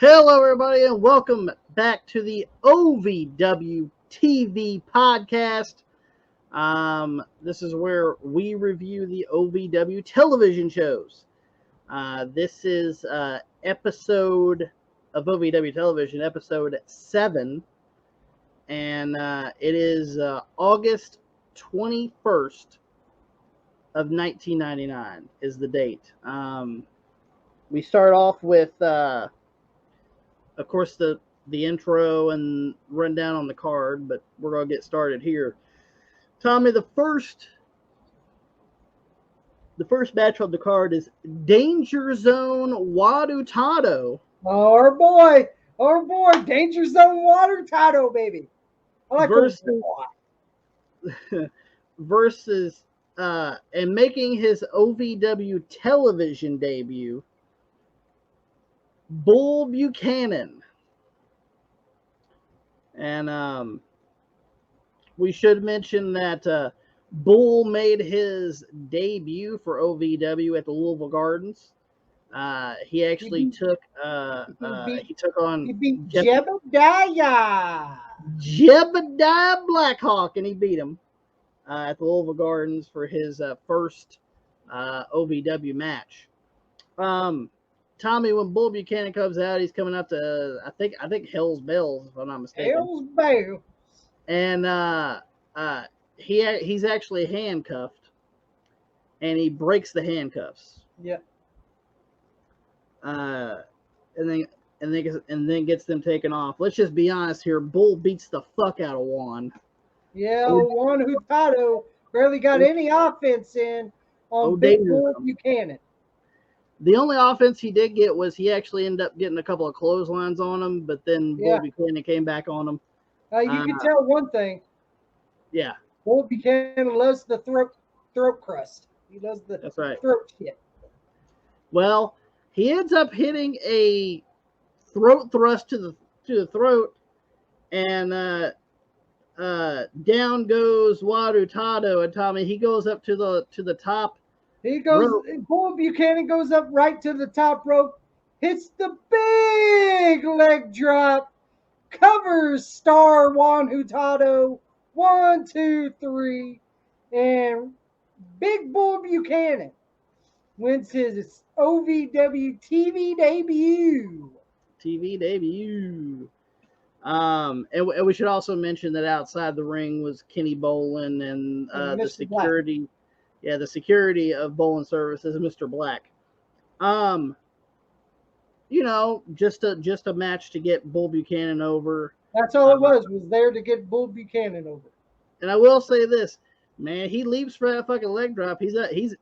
Hello, everybody, and welcome back to the OVW TV podcast. This is where we review the OVW television shows. This is episode of OVW television, episode 7, and it is August 21st of 1999 is the date. We start off with... of course, the intro and rundown on the card, but we're going to get started here. Tommy, the first match on the card is Danger Zone Wadutado. Our boy, Danger Zone Water Tato, baby. I like versus and making his OVW television debut, Bull Buchanan. And we should mention that Bull made his debut for OVW at the Louisville Gardens. He actually took on Jebediah Blackhawk, and he beat him at the Louisville Gardens for his first OVW match. Tommy, when Bull Buchanan comes out, he's coming up to I think Hell's Bells, if I'm not mistaken. Hell's Bells. And he's actually handcuffed, and he breaks the handcuffs. Yeah. And then gets them taken off. Let's just be honest here. Bull beats the fuck out of Juan. Yeah, Juan Hurtado barely got any offense in on Big Bull Buchanan. The only offense he did get was he actually ended up getting a couple of clotheslines on him, but then Bull Buchanan came back on him. You can tell one thing. Yeah. Bull Buchanan loves the throat crust. He loves the throat shit. Well, he ends up hitting a throat thrust to the throat, and down goes Wadutado, and Tommy, he goes up to the top. He goes. Bull Buchanan goes up right to the top rope, hits the big leg drop, covers Star Juan Hurtado. 1, 2, 3, and Big Bull Buchanan wins his OVW TV debut. And we should also mention that outside the ring was Kenny Bolin and the security. Black. Yeah, the security of Bolin Services, Mr. Black. Just a match to get Bull Buchanan over. That's all it was there to get Bull Buchanan over. And I will say this, man, he leaps for that fucking leg drop. He's up there.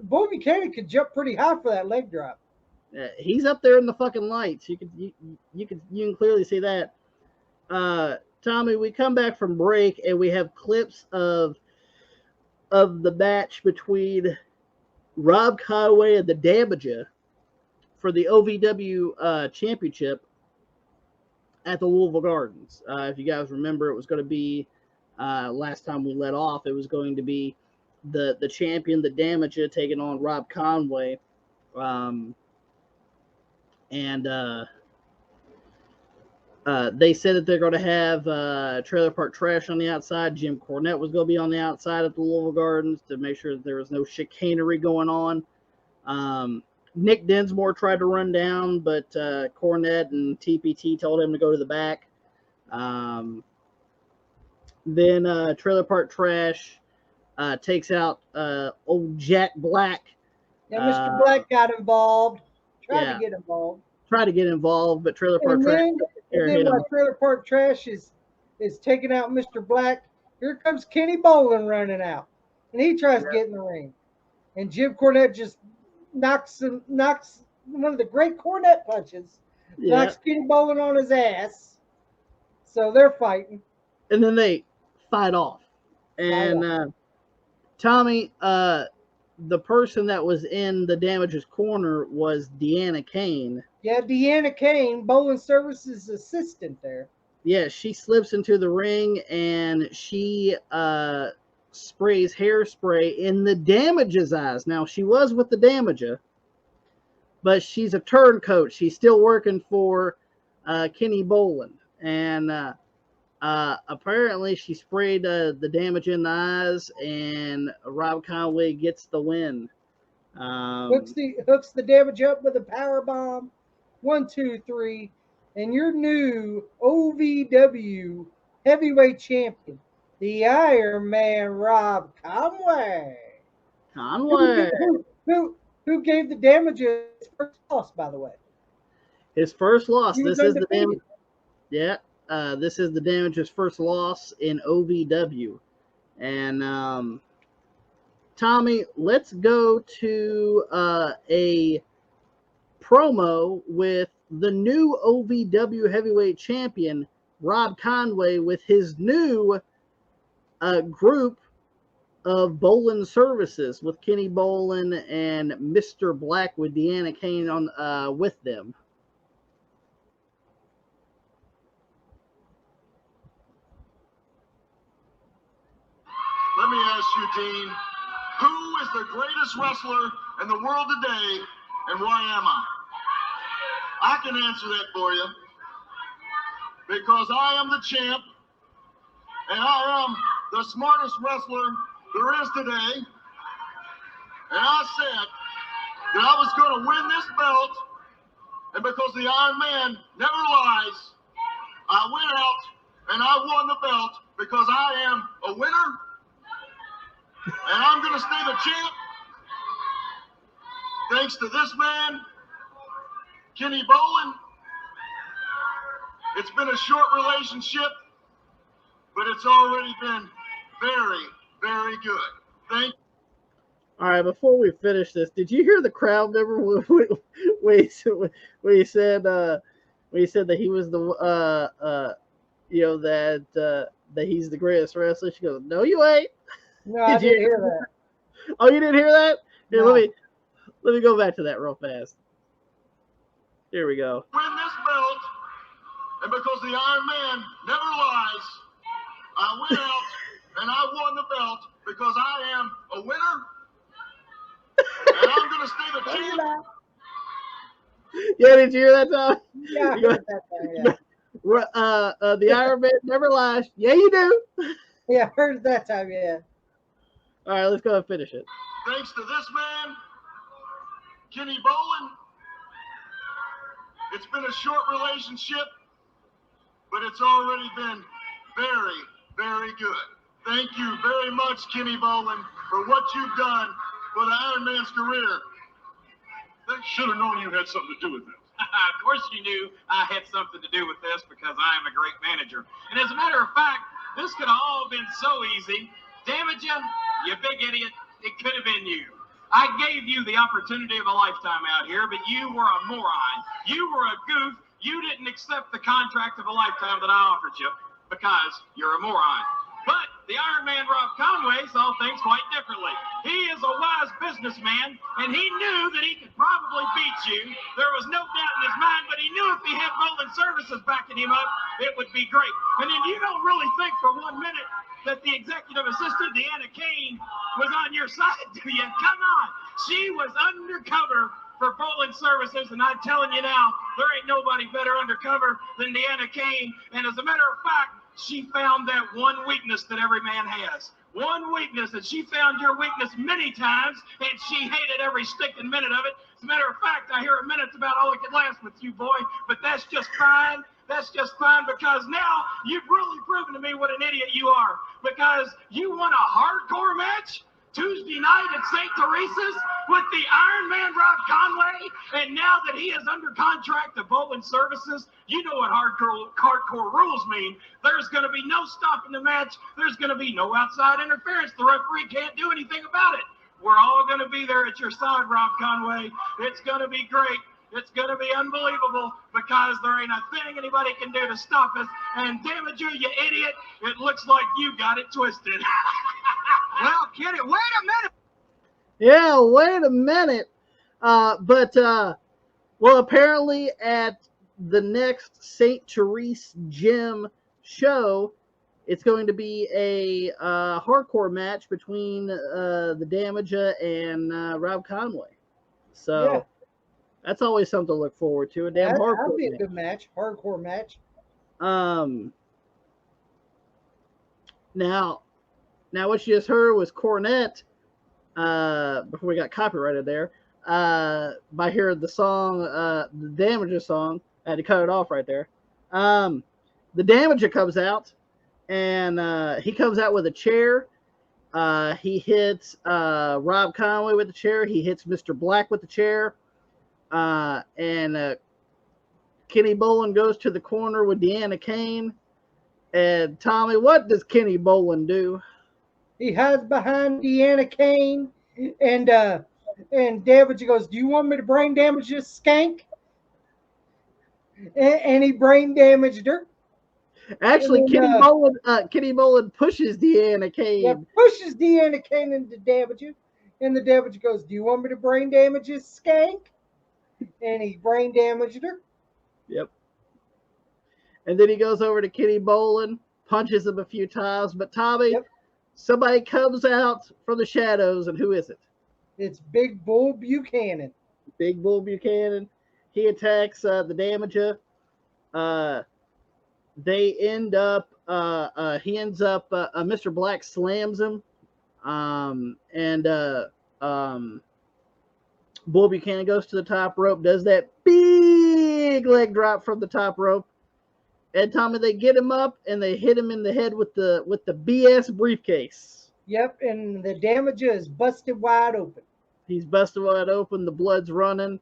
Bull Buchanan could jump pretty high for that leg drop. Yeah, he's up there in the fucking lights. You can clearly see that. Tommy, we come back from break and we have clips of the match between Rob Conway and the Damager for the OVW championship at the Louisville Gardens. If you guys remember, it was going to be last time we let off. It was going to be the champion, the Damager, taking on Rob Conway, they said that they're going to have Trailer Park Trash on the outside. Jim Cornette was going to be on the outside at the Louisville Gardens to make sure that there was no chicanery going on. Nick Dinsmore tried to run down, but Cornette and TPT told him to go to the back. Then Trailer Park Trash takes out old Jack Black. Yeah, Mr. Black got involved. Tried to get involved, but Trailer Park Trash. And then while Trailer Park Trash is taking out Mr. Black, here comes Kenny Bolin running out. And he tries to get in the ring. And Jim Cornette just knocks one of the great Cornette punches. Yeah. Knocks Kenny Bolin on his ass. So they're fighting. And then they fight off. And Tommy, the person that was in the Damager's corner was Deanna Kane. Yeah, Deanna Kane, Bolin Services assistant there. Yeah, she slips into the ring and she sprays hairspray in the Damager's eyes. Now, she was with the Damager, but she's a turncoat. She's still working for Kenny Boland, and apparently she sprayed the damage in the eyes, and Rob Conway gets the win. Hooks the damage up with a power bomb. 1, 2, 3, and your new OVW heavyweight champion, the Iron Man Rob Conway. Conway. Who gave the damage his first loss, by the way. His first loss. He was This is the undefeated. damage. Yeah. This is the damage's first loss in OVW. And Tommy, let's go to a promo with the new OVW heavyweight champion, Rob Conway, with his new group of Boland services with Kenny Boland and Mr. Black with Deanna Kane on with them. Let me ask you, Dean, who is the greatest wrestler in the world today, and why am I? I can answer that for you, because I am the champ, and I am the smartest wrestler there is today, and I said that I was going to win this belt, and because the Iron Man never lies, I went out and I won the belt because I am a winner, and I'm going to stay the champ thanks to this man, Kenny Boland. It's been a short relationship, but it's already been very, very good. Thank you. All right, before we finish this, did you hear the crowd member when he said that he was the that he's the greatest wrestler? She goes, "No, you ain't." No, I didn't hear that. Oh, you didn't hear that? Here, No. let me go back to that real fast. Here we go. Win this belt, and because the Iron Man never lies, I went out and I won the belt because I am a winner, and I'm going to stay the champ. Yeah, did you hear that, Tom? Yeah, I heard that time, yeah. The Iron Man never lies. Yeah, you do. Yeah, I heard it that time, yeah. All right, let's go and finish it. Thanks to this man, Kenny Boland. It's been a short relationship, but it's already been very, very good. Thank you very much, Kenny Boland, for what you've done for the Iron Man's career. They should have known you had something to do with this. Of course you knew I had something to do with this because I am a great manager. And as a matter of fact, this could have all been so easy. Damage you big idiot. It could have been you. I gave you the opportunity of a lifetime out here, but you were a moron. You were a goof. You didn't accept the contract of a lifetime that I offered you because you're a moron. But the Iron Man Rob Conway saw things quite differently. He is a wise businessman, and he knew that he could probably beat you. There was no doubt in his mind, but he knew if he had Boland Services backing him up, it would be great. And then you don't really think for 1 minute that the executive assistant, Deanna Kane, was on your side, do you? Come on. She was undercover for Boland Services, and I'm telling you now, there ain't nobody better undercover than Deanna Kane. And as a matter of fact, she found that one weakness that every man has. One weakness, and she found your weakness many times, and she hated every stinking minute of it. As a matter of fact, I hear a minute's about all it could last with you, boy, but that's just fine. That's just fine, because now you've really proven to me what an idiot you are, because you won a hardcore match Tuesday night at St. Teresa's with the Iron Man Rob Conway, and now that he is under contract to Boland Services, you know what hardcore rules mean. There's going to be no stopping the match. There's going to be no outside interference. The referee can't do anything about it. We're all going to be there at your side, Rob Conway. It's going to be great. It's going to be unbelievable, because there ain't a thing anybody can do to stop us. And damn it, you idiot, it looks like you got it twisted. Well, Kenny, wait a minute. Yeah, wait a minute. Well, apparently at the next St. Therese Gym show, it's going to be a hardcore match between the Damager and Rob Conway. So, That's always something to look forward to. A damn That'd hardcore be a match. good match, hardcore match. Now what you just heard was Cornette. Before we got copyrighted there. By hearing the song, the Damager song, I had to cut it off right there. The Damager comes out, and he comes out with a chair. He hits Rob Conway with the chair. He hits Mr. Black with the chair. And Kenny Bolin goes to the corner with Deanna Kane. And Tommy, what does Kenny Bolin do? He hides behind Deanna Kane, and Damage goes, "Do you want me to brain damage this skank?" And he brain damaged her. Actually, And then, Kenny Bolin pushes Deanna Kane. Yeah, pushes Deanna Kane into Damage, and the Damage goes, "Do you want me to brain damage this skank?" And he brain damaged her. Yep. And then he goes over to Kenny Bolin, punches him a few times. But Tommy, Yep. somebody comes out from the shadows, and who is it? It's Big Bull Buchanan. Big Bull Buchanan. He attacks the Damager. They end up. Mr. Black slams him, and Bull Buchanan goes to the top rope, does that big leg drop from the top rope. And Tommy, they get him up and they hit him in the head with the BS briefcase. Yep, and the Damager is busted wide open. He's busted wide open. The blood's running.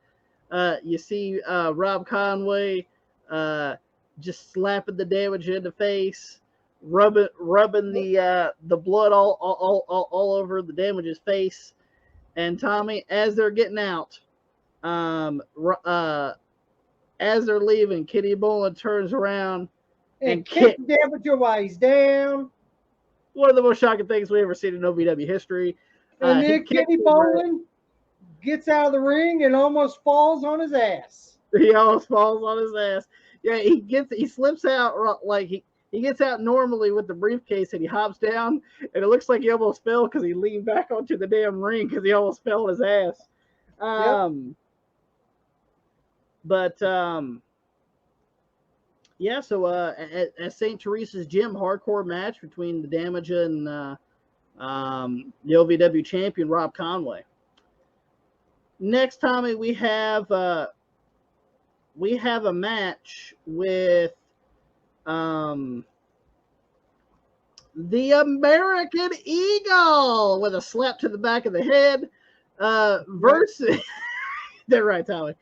You see Rob Conway just slapping the Damager in the face, rubbing the blood all over the Damager's face. And Tommy, as they're getting out, as they're leaving, Kenny Bolin turns around and kicks Damager while he's down. One of the most shocking things we've ever seen in OVW history. And then Kenny Bolin gets out of the ring and almost falls on his ass. He almost falls on his ass. Yeah, he slips out like he gets out normally with the briefcase and he hops down, and it looks like he almost fell because he leaned back onto the damn ring because he almost fell on his ass. Yeah, so at St. Teresa's Gym, hardcore match between the Damager and the OVW champion Rob Conway. Next, Tommy, we have a match with the American Eagle with a slap to the back of the head versus they're right, Tommy.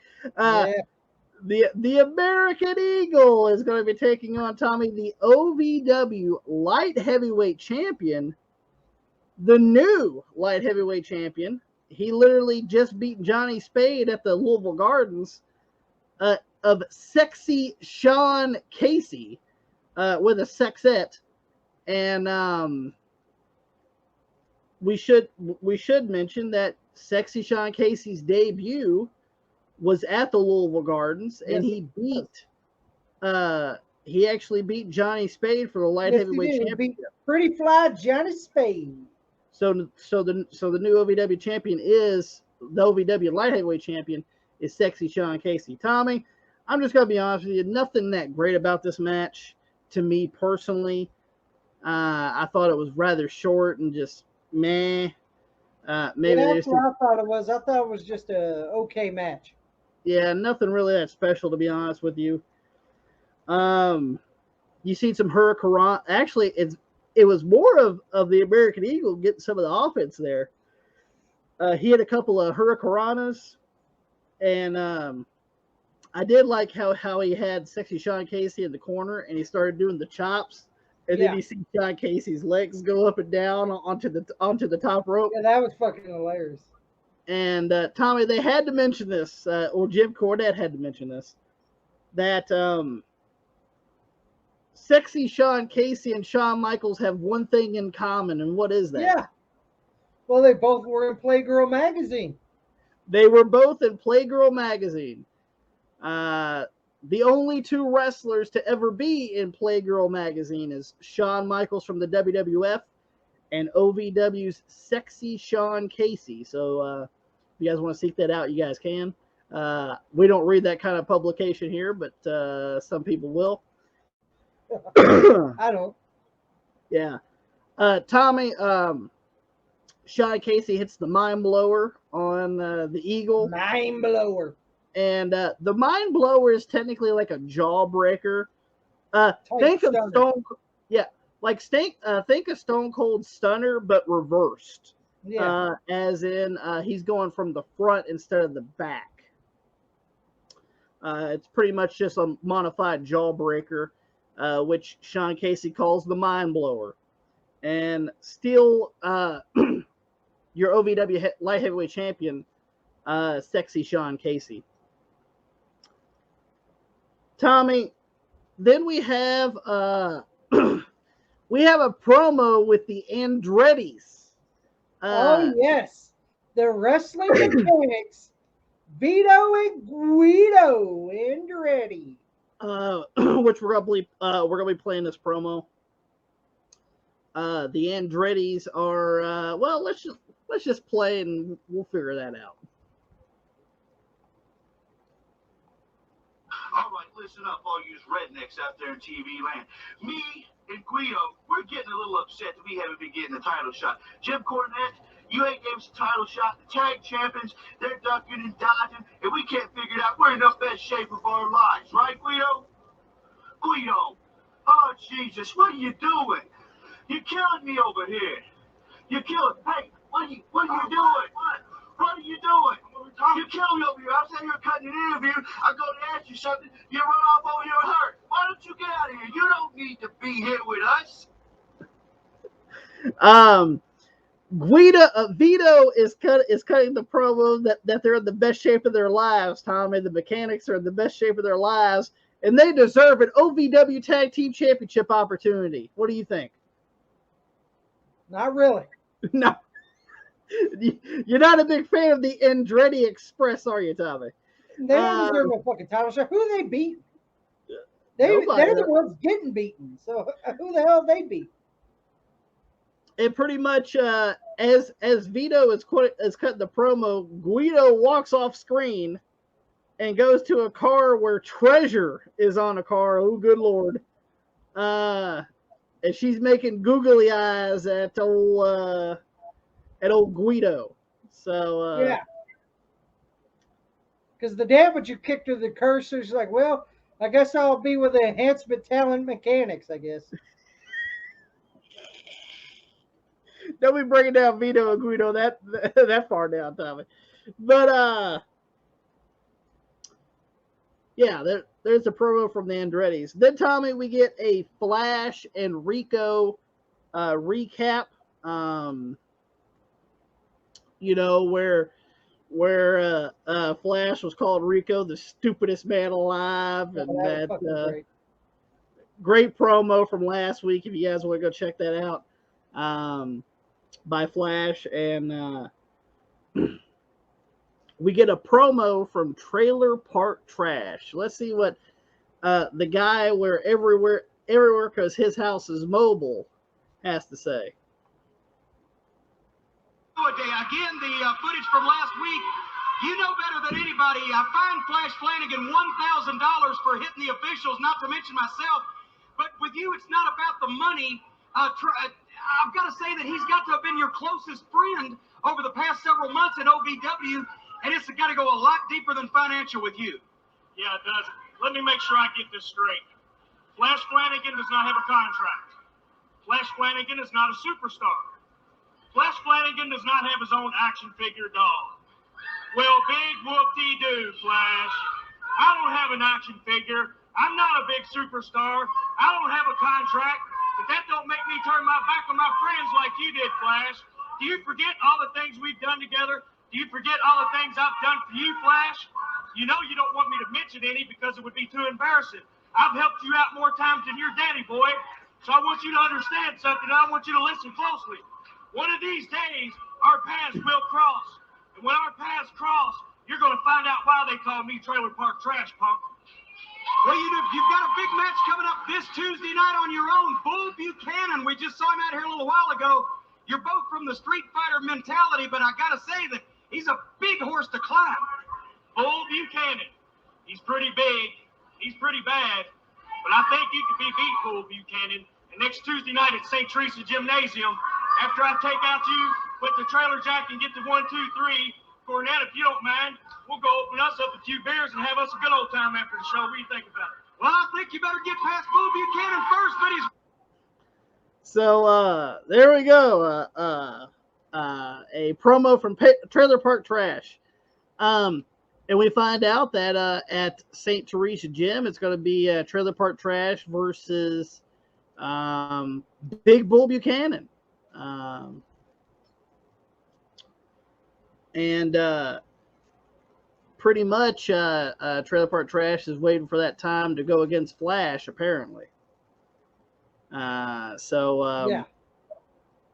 The American Eagle is going to be taking on, Tommy, the OVW light heavyweight champion, the new light heavyweight champion. He literally just beat Johnny Spade at the Louisville Gardens of Sexy Sean Casey with a sexette. And we should mention that Sexy Sean Casey's debut was at the Louisville Gardens, and he actually beat Johnny Spade for the light heavyweight championship. Pretty fly Johnny Spade. So the new OVW champion is the OVW light heavyweight champion is Sexy Sean Casey. Tommy, I'm just gonna be honest with you, nothing that great about this match to me personally. I thought it was rather short and just meh. Maybe that's what I thought it was. I thought it was just a okay match. Yeah, nothing really that special, to be honest with you. You seen some Hurricane. Actually, it was more of the American Eagle getting some of the offense there. He had a couple of Hurricanes, and I did like how he had Sexy Sean Casey in the corner, and he started doing the chops, and then you see Sean Casey's legs go up and down onto the top rope. Yeah, that was fucking hilarious. And Tommy, they had to mention this, or Jim Cornette had to mention this, that Sexy Sean Casey and Shawn Michaels have one thing in common, and what is that? Yeah. Well, they both were in Playgirl magazine. They were both in Playgirl magazine. The only two wrestlers to ever be in Playgirl magazine is Shawn Michaels from the WWF and OVW's Sexy Sean Casey. So if you guys want to seek that out, you guys can. We don't read that kind of publication here, but some people will. I don't. Yeah. Tommy, Sean Casey hits the mind blower on the Eagle. Mind blower. And the mind blower is technically like a jawbreaker. Think of stunner. Stone, yeah, like think of Stone Cold Stunner, but reversed. Yeah. As in he's going from the front instead of the back. It's pretty much just a modified jawbreaker, which Sean Casey calls the mind blower. And still, your OVW light heavyweight champion, sexy Sean Casey. Tommy, then we have we have a promo with the Andrettis. Oh yes, the wrestling mechanics, Vito and Guido Andretti. Which we're gonna be playing this promo. The Andrettis are well. Let's just play and we'll figure that out. All right, listen up, all you rednecks out there in TV land. Me and Guido, we're getting a little upset that we haven't been getting the title shot. Jim Cornette, you ain't gave us a title shot. The tag champions, they're ducking and dodging, and we can't figure it out. We're in the best shape of our lives, right, Guido? Guido, oh Jesus, what are you doing? You're killing me over here. You're killing. Hey, what are you doing? What are you doing? You're killing me over here. I'm sitting here cutting an interview. I'm going to ask you something. You run off over here and hurt. Why don't you get out of here? You don't need to be here with us. Vito is cutting the promo that they're in the best shape of their lives, Tommy. The mechanics are in the best shape of their lives, and they deserve an OVW Tag Team Championship opportunity. What do you think? Not really. No. You're not a big fan of the Andretti Express, are you, Tommy? They don't deserve no fucking title shot. Who they beat? They're the ones getting beaten. So who the hell they beat? And pretty much as Vito is cutting the promo, Guido walks off screen and goes to a car where Treasure is on a car. Oh, good Lord. And she's making googly eyes at old Guido. So yeah. Because the damager kicked her the cursor. She's like, well, I guess I'll be with the enhancement talent mechanics, I guess. Don't be breaking down Vito and Guido that far down, Tommy. But yeah, there's a promo from the Andrettis. Then, Tommy, we get a Flash and Rico recap. You know, where Flash was called Rico, the stupidest man alive, and that great promo from last week. If you guys want to go check that out, by Flash, and we get a promo from Trailer Park Trash. Let's see what the guy where everywhere because his house is mobile has to say. Again, the footage from last week. You know better than anybody. I fined Flash Flanagan $1,000 for hitting the officials, not to mention myself. But with you, it's not about the money. I've got to say that he's got to have been your closest friend over the past several months at OVW, and it's got to go a lot deeper than financial with you. Yeah, it does. Let me make sure I get this straight. Flash Flanagan does not have a contract. Flash Flanagan is not a superstar. Flash Flanagan does not have his own action figure doll. Well, big whoop-de-doo, Flash. I don't have an action figure. I'm not a big superstar. I don't have a contract. But that don't make me turn my back on my friends like you did, Flash. Do you forget all the things we've done together? Do you forget all the things I've done for you, Flash? You know you don't want me to mention any because it would be too embarrassing. I've helped you out more times than your daddy, boy. So I want you to understand something. I want you to listen closely. One of these days, our paths will cross. And when our paths cross, you're going to find out why they call me Trailer Park Trash, punk. Well, you've got a big match coming up this Tuesday night on your own. Bull Buchanan, we just saw him out here a little while ago. You're both from the Street Fighter mentality, but I got to say that he's a big horse to climb. Bull Buchanan. He's pretty big. He's pretty bad. But I think you could be beat, Bull Buchanan. And next Tuesday night at St. Teresa Gymnasium, after I take out you with the trailer jack and get to 1, 2, 3, Cornette, if you don't mind, we'll go open us up a few beers and have us a good old time after the show. What do you think about it? Well, I think you better get past Bull Buchanan first, but he's... So there we go. A promo from Trailer Park Trash. And we find out that at St. Teresa Gym, it's going to be Trailer Park Trash versus Big Bull Buchanan. And pretty much Trailer Park Trash is waiting for that time to go against Flash, apparently. Yeah.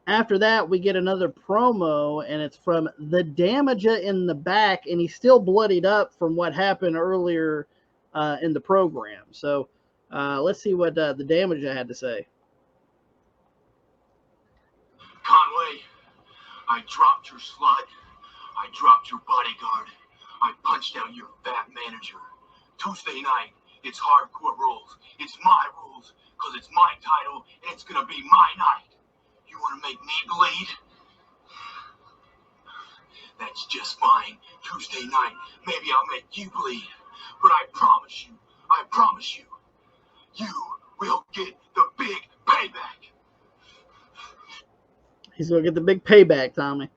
After that, we get another promo, and it's from the Damager in the back, and he's still bloodied up from what happened earlier in the program. So let's see what the Damager had to say. Conway, I dropped your slut. I dropped your bodyguard. I punched out your fat manager. Tuesday night, it's hardcore rules. It's my rules, because it's my title, and it's going to be my night. You want to make me bleed? That's just fine. Tuesday night, maybe I'll make you bleed. But I promise you, you will get the big payback. He's going to get the big payback, Tommy.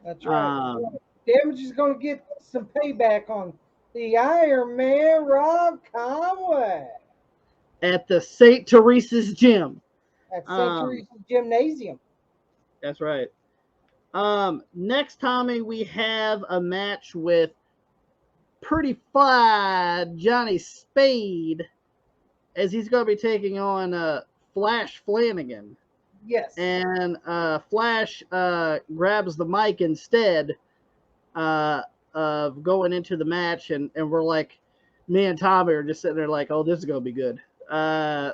That's right. Damage is going to get some payback on the Iron Man, Rob Conway. At the St. Teresa's Gym. At St. Teresa's Gymnasium. That's right. Next, Tommy, we have a match with Pretty Fly Johnny Spade, as he's going to be taking on Flash Flanagan. Yes. And Flash grabs the mic instead of going into the match, and we're like, me and Tommy are just sitting there like, oh, this is going to be good. Yeah.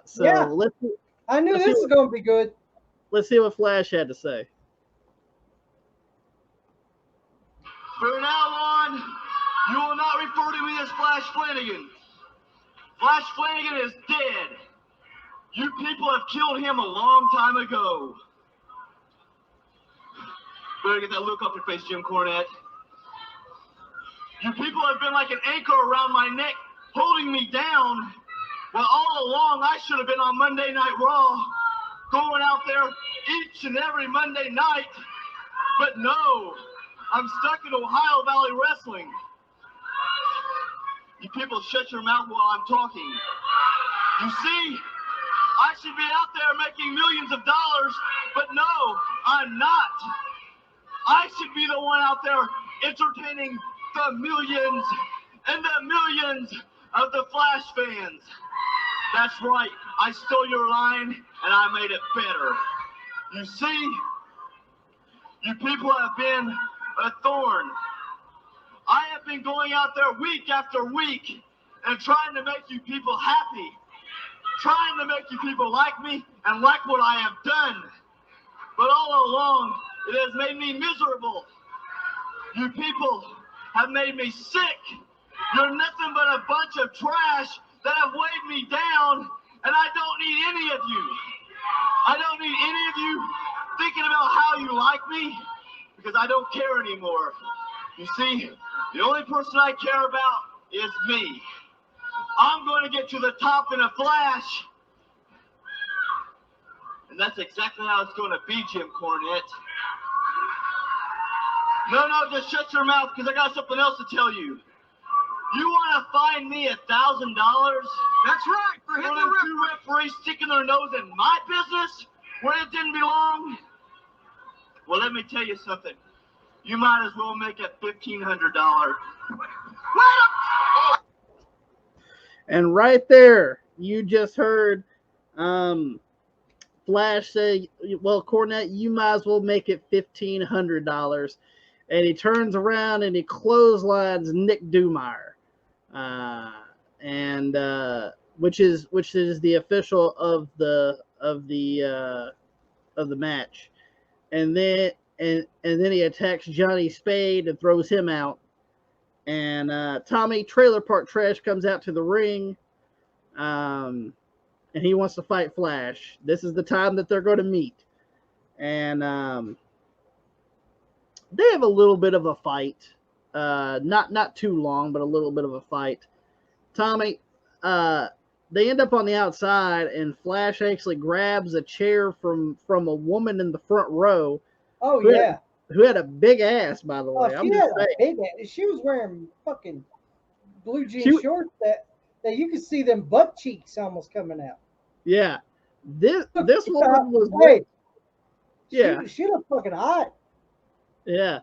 I knew this was going to be good. Let's see what Flash had to say. From now on, you will not refer to me as Flash Flanagan. Flash Flanagan is dead. You people have killed him a long time ago. Better get that look off your face, Jim Cornette. You people have been like an anchor around my neck, holding me down. Well, all along, I should have been on Monday Night Raw, going out there each and every Monday night. But no, I'm stuck in Ohio Valley Wrestling. You people shut your mouth while I'm talking. You see, I should be out there making millions of dollars, but no, I'm not. I should be the one out there entertaining the millions and the millions of the Flash fans. That's right, I stole your line and I made it better. You see, you people have been a thorn. I have been going out there week after week and trying to make you people happy, trying to make you people like me and like what I have done. But all along, it has made me miserable. You people have made me sick. You're nothing but a bunch of trash that have weighed me down, and I don't need any of you. I don't need any of you thinking about how you like me, because I don't care anymore. You see, the only person I care about is me. I'm going to get to the top in a flash. And that's exactly how it's going to be, Jim Cornette. No, just shut your mouth, because I got something else to tell you. You want to fine me $1,000? That's right, for hitting the two referees sticking their nose in my business where it didn't belong? Well, let me tell you something. You might as well make it $1,500. And right there, you just heard Flash say, well, Cornette, you might as well make it $1,500. And he turns around and he clotheslines Nick Dumeyer. Which is the official of the match. And then he attacks Johnny Spade and throws him out. And Tommy Trailer Park Trash comes out to the ring, and he wants to fight Flash. This is the time that they're going to meet. And they have a little bit of a fight. Not too long, but a little bit of a fight. Tommy, they end up on the outside, and Flash actually grabs a chair from a woman in the front row. Oh, who had a big ass, by the way. Oh, she had a big ass. She was wearing fucking blue jean shorts that you could see them butt cheeks almost coming out. Yeah. This woman was she looked fucking hot. Yeah.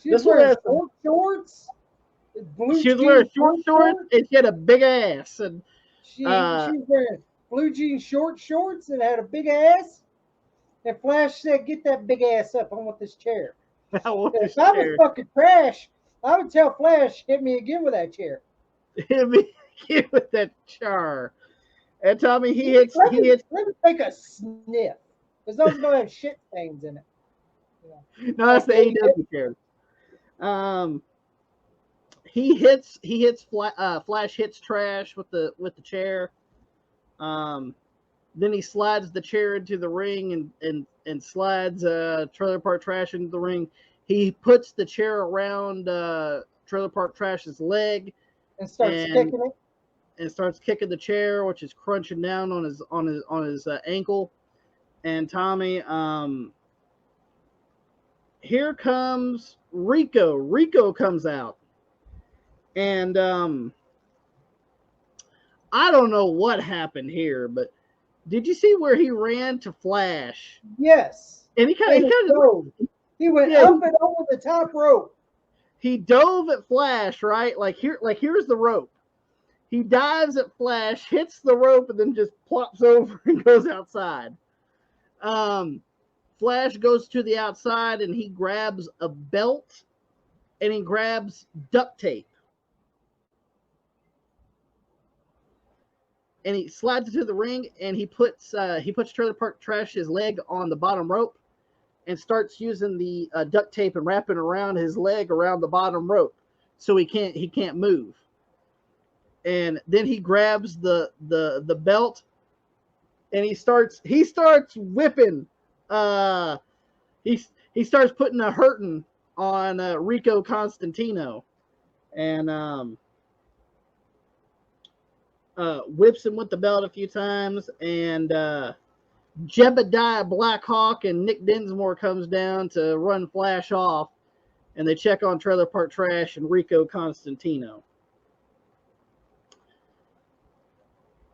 She was wearing short shorts. She was wearing short shorts and she had a big ass. And she was wearing blue jean shorts and had a big ass. And Flash said, "Get that big ass up. I want this chair." If I was fucking trash, I would tell Flash, "Hit me again with that chair." Hit me again with that chair. And Tommy, he hits. Let me take a sniff, because those are gonna have shit stains in it. Yeah. No, that's the AEW chair. He hits Flash hits Trash with the chair. Then he slides the chair into the ring and slides Trailer Park Trash into the ring. He puts the chair around Trailer Park Trash's leg and starts kicking it. And starts kicking the chair, which is crunching down on his ankle. And Tommy, here comes Rico. Rico comes out. And I don't know what happened here, but did you see where he ran to Flash? Yes. And he kind of dove. He went up and over the top rope. He dove at Flash, right? Here's the rope. He dives at Flash, hits the rope, and then just plops over and goes outside. Flash goes to the outside and he grabs a belt and he grabs duct tape. And he slides into the ring and he puts Trailer Park Trash's leg on the bottom rope and starts using the duct tape and wrapping around his leg around the bottom rope so he can't move. And then he grabs the belt and he starts whipping. He starts putting a hurting on Rico Constantino, and whips him with the belt a few times. And Jebediah Blackhawk and Nick Dinsmore comes down to run Flash off, and they check on Trailer Park Trash and Rico Constantino.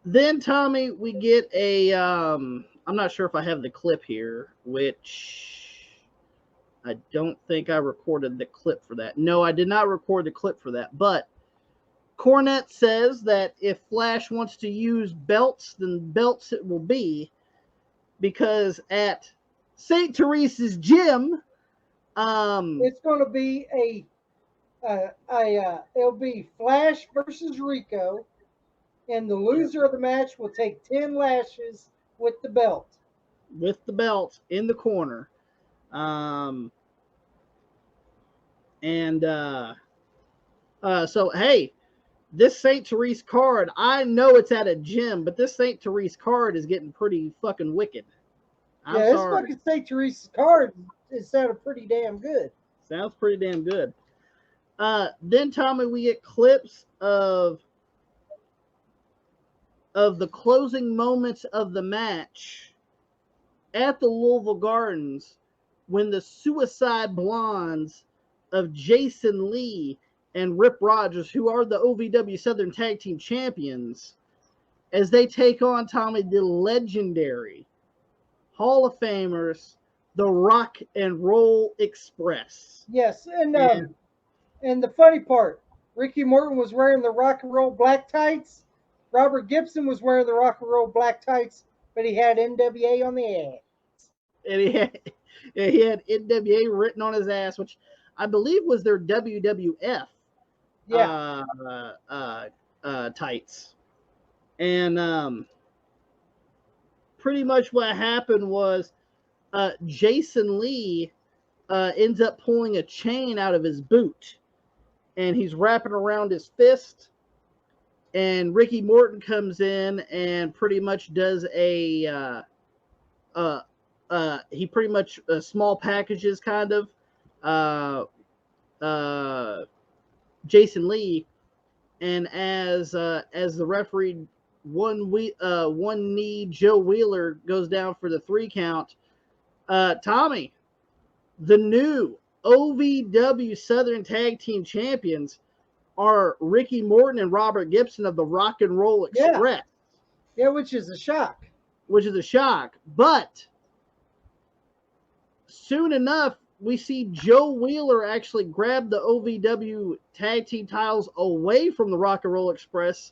Then, Tommy, we get a, I'm not sure if I have the clip here, which I don't think I recorded the clip for that. No, I did not record the clip for that. But Cornette says that if Flash wants to use belts, then belts it will be, because at St. Teresa's gym, it's going to be it'll be Flash versus Rico. And the loser of the match will take 10 lashes with the belt. With the belt in the corner. So, hey, this St. Therese card, I know it's at a gym, but this St. Therese card is getting pretty fucking wicked. I'm sorry. This fucking St. Therese card is sounding pretty damn good. Sounds pretty damn good. Then, Tommy, we get clips of the closing moments of the match at the Louisville Gardens when the Suicide Blondes of Jason Lee and Rip Rogers, who are the OVW Southern Tag Team Champions, as they take on, Tommy, the legendary Hall of Famers, the Rock and Roll Express. Yes, and the funny part, Ricky Morton was wearing the Rock and Roll black tights. Robert Gibson was wearing the Rock and Roll black tights, but he had NWA on the ass. And he had NWA written on his ass, which I believe was their WWF tights. And pretty much what happened was Jason Lee ends up pulling a chain out of his boot. and he's wrapping around his fist. And Ricky Morton comes in and pretty much does a he pretty much small packages kind of uh, Jason Lee, and as the referee one knee Joe Wheeler goes down for the 3 count. Tommy, the new OVW Southern Tag Team Champions are Ricky Morton and Robert Gibson of the Rock and Roll Express. Yeah, which is a shock. Which is a shock. But soon enough, we see Joe Wheeler actually grab the OVW tag team titles away from the Rock and Roll Express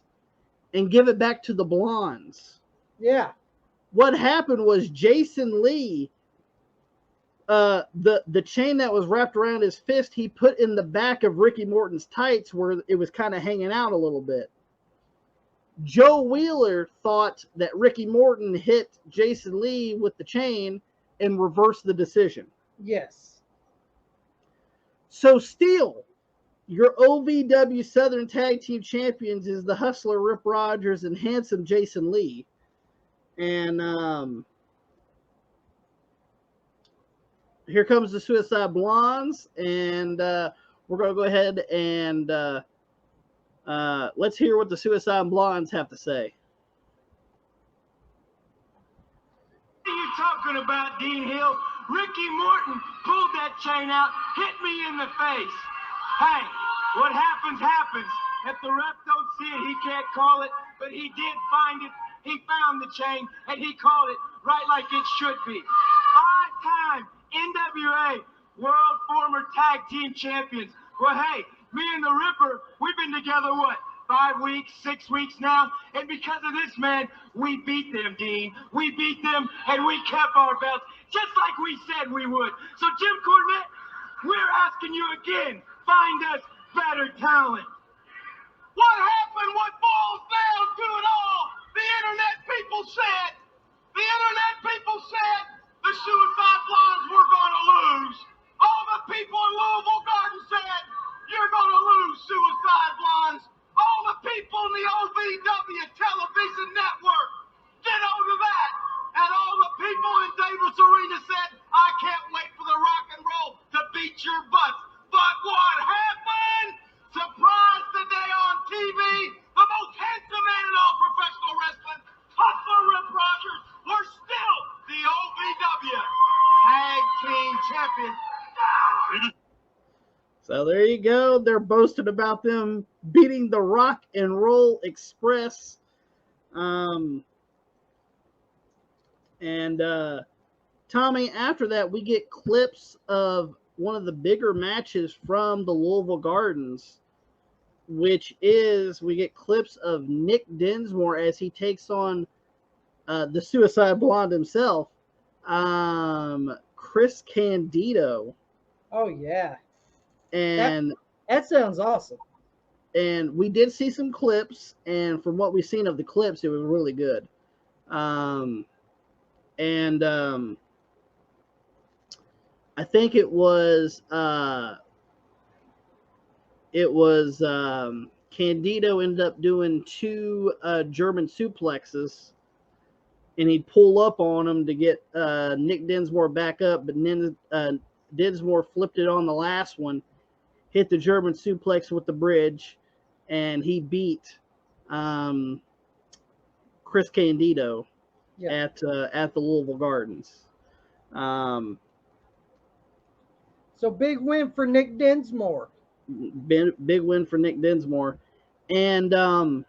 and give it back to the Blondes. Yeah. What happened was Jason Lee, the chain that was wrapped around his fist, he put in the back of Ricky Morton's tights where it was kind of hanging out a little bit. Joe Wheeler thought that Ricky Morton hit Jason Lee with the chain and reversed the decision. Yes. So still, your OVW Southern Tag Team Champions is the Hustler Rip Rogers and Handsome Jason Lee. And here comes the Suicide Blondes, and we're going to go ahead and let's hear what the Suicide Blondes have to say. What are you talking about, Dean Hill? Ricky Morton pulled that chain out, hit me in the face. Hey, what happens, happens. If the ref don't see it, he can't call it, but he did find it. He found the chain, and he called it right like it should be. 5-time NWA World Former Tag Team Champions. Well, hey, me and the Ripper, we've been together, what, 5 weeks, 6 weeks now? And because of this, man, we beat them, Dean. We beat them, and we kept our belts, just like we said we would. So, Jim Cornette, we're asking you again, find us better talent. What happened? What boils down to it all? The internet people said, the Suicide Blondes were going to lose. All the people in Louisville Garden said, you're going to lose, Suicide Blondes. All the people in the OVW television network get over that. And all the people in Davis Arena said, I can't wait for the Rock and Roll to beat your butts. But what happened? Surprise today on TV, the most handsome man in all professional wrestling, Hustler Rip Rogers, we're still the OVW Tag Team Champions. So there you go. They're boasting about them beating the Rock and Roll Express. Tommy, after that, we get clips of one of the bigger matches from the Louisville Gardens, which is we get clips of Nick Dinsmore as he takes on the Suicide Blonde himself, Chris Candido. Oh, yeah. And that sounds awesome. And we did see some clips, and from what we've seen of the clips, it was really good. I think it was Candido ended up doing 2 German suplexes, and he'd pull up on him to get Nick Dinsmore back up, but then Dinsmore flipped it on the last one, hit the German suplex with the bridge, and he beat Chris Candido at the Louisville Gardens. So big win for Nick Dinsmore. Big win for Nick Dinsmore. And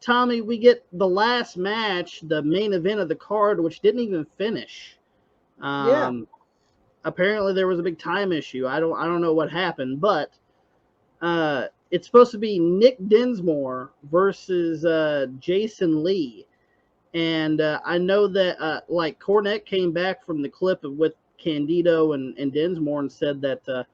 Tommy, we get the last match, the main event of the card, which didn't even finish. Apparently there was a big time issue. I don't know what happened, but it's supposed to be Nick Dinsmore versus Jason Lee. And I know that like Cornette came back from the clip with Candido and Dinsmore and said that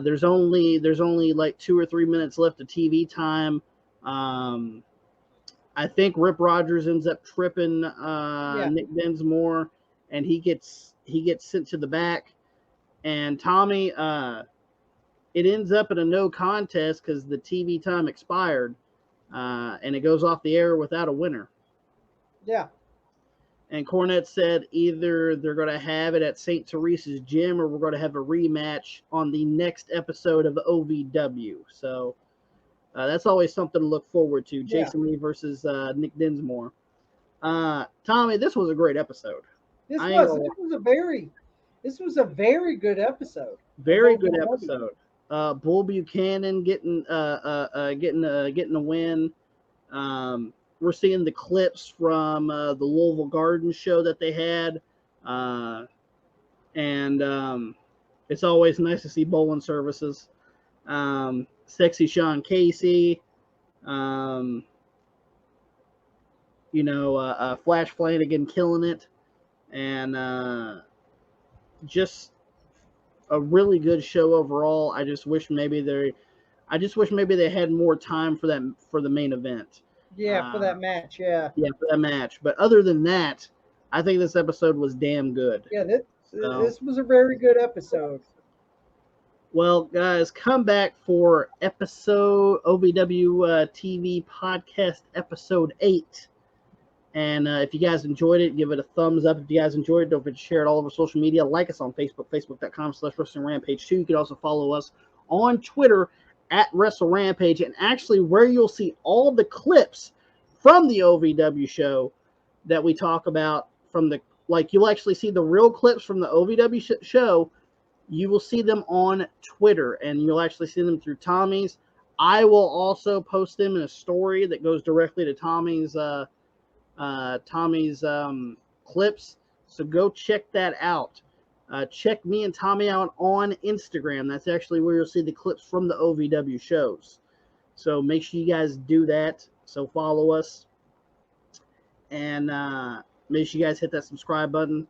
there's only like 2 or 3 minutes left of TV time. I think Rip Rogers ends up tripping Nick Dinsmore, and he gets sent to the back. And Tommy, it ends up in a no contest because the TV time expired, and it goes off the air without a winner. Yeah. And Cornette said either they're going to have it at St. Teresa's gym or we're going to have a rematch on the next episode of OVW. So that's always something to look forward to. Jason Lee versus Nick Dinsmore. Tommy, this was a great episode. This was a very good episode. Very good episode. Bull Buchanan getting a win. We're seeing the clips from the Louisville Garden show that they had, and it's always nice to see bowling services. Sexy Sean Casey, Flash Flanagan killing it, and just a really good show overall. I just wish maybe they had more time for the main event. Yeah, for that match. Yeah. Yeah, for that match. But other than that, I think this episode was damn good. Yeah, this was a very good episode. Well, guys, come back for episode OVW TV podcast episode 8. And if you guys enjoyed it, give it a thumbs up. If you guys enjoyed it, don't forget to share it all over social media. Like us on Facebook, facebook.com/WrestlingRampage2. You can also follow us on Twitter at WrestleRampage, and actually where you'll see all the clips from the OVW show that we talk about you'll actually see the real clips from the OVW show. You will see them on Twitter, and you'll actually see them through Tommy's. I will also post them in a story that goes directly to Tommy's clips. So go check that out. Check me and Tommy out on Instagram. That's actually where you'll see the clips from the OVW shows. So make sure you guys do that. So follow us. And make sure you guys hit that subscribe button.